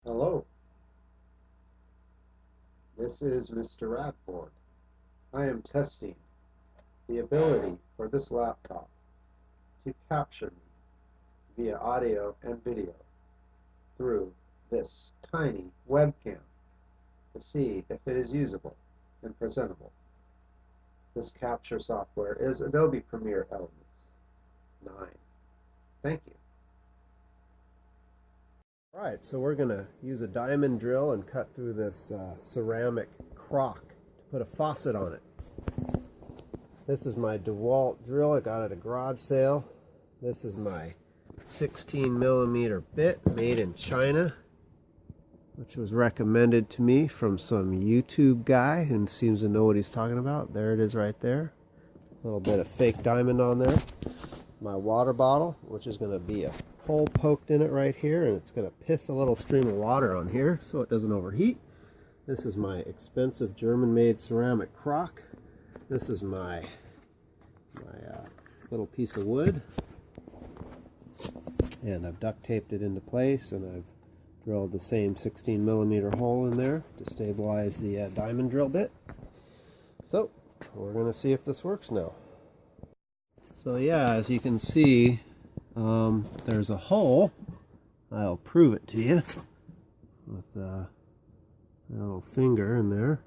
Hello, this is Mr. Radford. I am testing the ability for this laptop to capture me via audio and video through this tiny webcam to see if it is usable and presentable. This capture software is Adobe Premiere Elements 9. Thank you. Alright, so we're going to use a diamond drill and cut through this ceramic crock to put a faucet on it. This is my DeWalt drill I got at a garage sale. This is my 16mm bit made in China, which was recommended to me from some YouTube guy who seems to know what he's talking about. There it is right there. A little bit of fake diamond on there. My water bottle, which is going to be a hole poked in it right here, and it's going to piss a little stream of water on here so it doesn't overheat. This is my expensive German-made ceramic crock. This is my little piece of wood, and I've duct taped it into place, and I've drilled the same 16mm hole in there to stabilize the diamond drill bit. So we're going to see if this works now. So yeah, as you can see, there's a hole. I'll prove it to you with a little finger in there.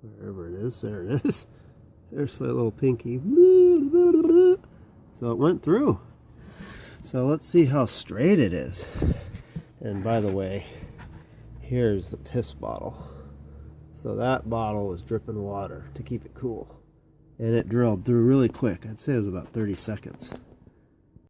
Wherever it is, there it is. There's my little pinky. So it went through. So let's see how straight it is. And by the way, here's the piss bottle. So that bottle was dripping water to keep it cool. And it drilled through really quick. I'd say it was about 30 seconds.